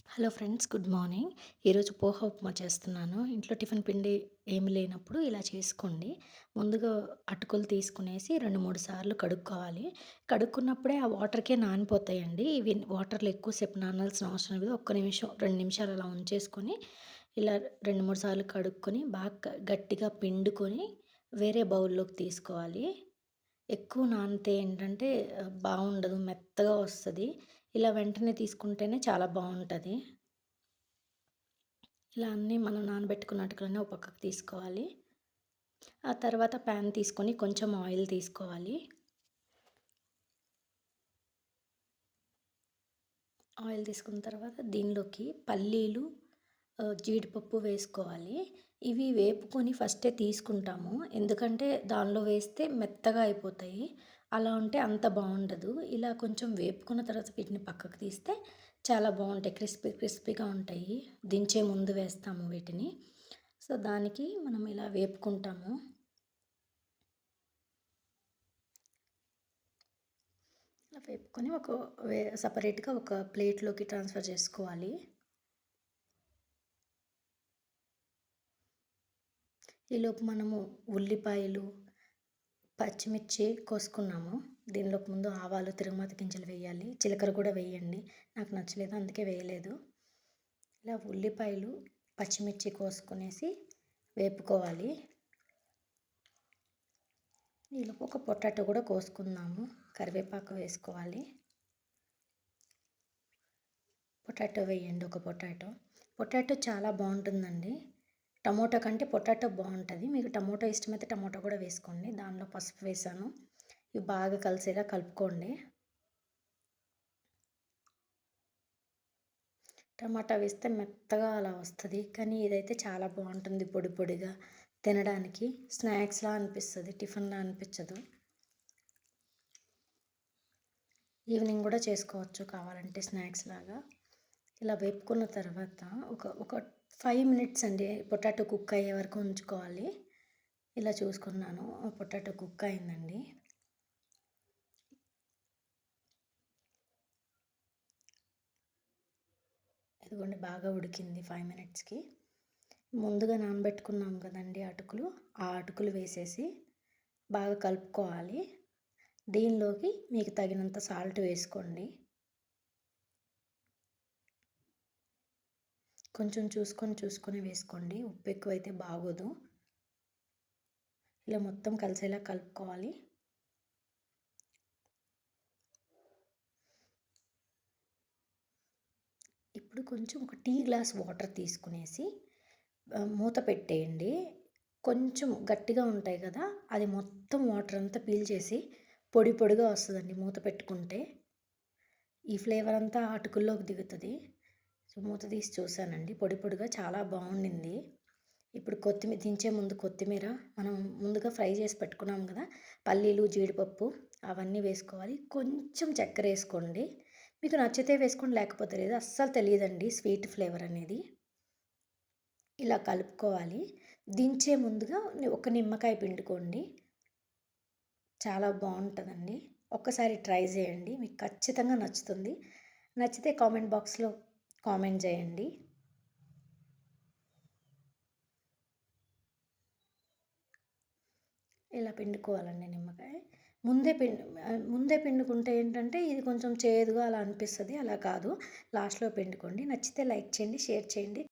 Hello friends, good morning. ఈరోజు పోహా ఉప్మా చేస్తున్నాను. ఇంట్లో టిఫిన్ పిండి ఏమి లేనప్పుడు ఇలా చేసుకోండి. ముందుగా అటుకులు తీసుకునేసి 2, 3 సార్లు కడుక్కోవాలి. కడుక్కున్నప్పుడే ఆ వాటర్‌కే నానిపోతాయండి. ఇవి వాటర్‌లో ఎక్కువసేపు నానాల్సిన అవసరం లేదు. ఒక్క నిమిషం, 2 నిమిషాలు అలా ఉంచేసుకొని, ఇలా 2, 3 సార్లు కడుక్కొని, బాగా గట్టిగా పిండుకొని వేరే బౌల్‌లోకి తీసుకోవాలి. ఎక్కువ నానితే ఏంటంటే బావుండదు. మెత్తగా వస్తది. ఇలా వెంటనే తీసుకుంటేనే చాలా బావుంటది. ఇలా అన్నీ మనం నానబెట్టుకున్న అటుకులన్నీ ఒక పక్కకు తీసుకోవాలి. ఆ తర్వాత ప్యాన్ తీసుకొని కొంచెం ఆయిల్ తీసుకోవాలి. ఆయిల్ తీసుకున్న తర్వాత దీనిలోకి పల్లీలు, జీడిపప్పు వేసుకోవాలి. ఇవి వేపుకొని ఫస్టే తీసుకుంటాము. ఎందుకంటే దానిలో వేస్తే మెత్తగా అయిపోతాయి. అలా ఉంటే అంత బావుండదు. ఇలా కొంచెం వేపుకున్న తర్వాత వీటిని పక్కకు తీస్తే చాలా బావుంటాయి. క్రిస్పీ క్రిస్పీగా ఉంటాయి. దించే ముందు వేస్తాము వీటిని. సో, దానికి మనం ఇలా వేపుకుంటాము. ఇలా వేపుకొని సెపరేట్‌గా ఒక ప్లేట్‌లోకి ట్రాన్స్‌ఫర్ చేసుకోవాలి. ఈలోపు మనము ఉల్లిపాయలు, పచ్చిమిర్చి కోసుకున్నాము. దీనిలోకి ముందు ఆవాలు, తిరగమాత గింజలు వేయాలి. జీలకర్ర కూడా వేయండి. నాకు నచ్చలేదు అందుకే వేయలేదు. ఇలా ఉల్లిపాయలు, పచ్చిమిర్చి కోసుకునేసి వేపుకోవాలి. ఈలోపు ఒక పొటాటో కూడా కోసుకుందాము. కరివేపాకు వేసుకోవాలి. పొటాటో వేయండి, ఒక పొటాటో. పొటాటో చాలా బావుంటుందండి. టమోటా కంటే పొటాటో బావుంటది. మీకు టమోటా ఇష్టమైతే టమోటా కూడా వేసుకోండి. దానిలో పసుపు వేసాను. ఇవి బాగా కలిసేలా కలుపుకోండి. టమాటా వేస్తే మెత్తగా అలా వస్తది. కానీ ఇదైతే చాలా బావుంటుంది పొడి పొడిగా. తినడానికి స్నాక్స్‌లా అనిపిస్తది. టిఫిన్‌లా అనిపించదు. ఈవినింగ్ కూడా చేసుకోవచ్చు కావాలంటే స్నాక్స్ లాగా. ఇలా వేపుకున్న తర్వాత ఒక 5 మినిట్స్ అండి పొటాటో కుక్ అయ్యే వరకు ఉంచుకోవాలి. ఇలా చూసుకున్నాను. పొటాటో కుక్ అయిందండి. ఇదిగోండి బాగా ఉడికింది 5 మినిట్స్‌కి. ముందుగా నానబెట్టుకున్నాం కదండీ అటుకులు, ఆ అటుకులు వేసేసి బాగా కలుపుకోవాలి. దీనిలోకి మీకు తగినంత సాల్ట్ వేసుకోండి. కొంచెం చూసుకొని వేసుకోండి. ఉప్పు ఎక్కువైతే బాగోదు. ఇలా మొత్తం కలిసేలా కలుపుకోవాలి. ఇప్పుడు కొంచెం ఒక టీ గ్లాస్ వాటర్ తీసుకునేసి మూత పెట్టేయండి. కొంచెం గట్టిగా ఉంటాయి కదా! అది మొత్తం వాటర్ అంతా పీల్చేసి పొడి పొడిగా వస్తదండి మూత పెట్టుకుంటే. ఈ ఫ్లేవర్ అంతా అటుకుల్లోకి దిగుతది. సో, మూత తీసి చూసానండి. పొడి పొడిగా చాలా బావుండింది. ఇప్పుడు దించే ముందు కొత్తిమీర, మనం ముందుగా ఫ్రై చేసి పెట్టుకున్నాం కదా! పల్లీలు, జీడిపప్పు అవన్నీ వేసుకోవాలి. కొంచెం చక్కెర ఏసుకోండి. మీకు నచ్చితే వేసుకోండి, లేకపోతే లేదు. అస్సలు తెలీదండి స్వీట్ ఫ్లేవర్ అనేది. ఇలా కలుపుకోవాలి. దించే ముందుగా ఒక నిమ్మకాయ పిండుకోండి. చాలా బావుంటదండి. ఒక్కసారి ట్రై చేయండి. మీకు ఖచ్చితంగా నచ్చుతుంది. నచ్చితే కామెంట్ బాక్స్‌లో కామెంట్ చేయండి. ఇలా పిండుకోవాలండి నిమ్మకాయ. ముందే పిండుకుంటే ఏంటంటే ఇది కొంచెం చేదుగా అలా అనిపిస్తది. అలా కాదు. లాస్ట్‌లో పిండుకోండి. నచ్చితే లైక్ చేయండి, షేర్ చేయండి.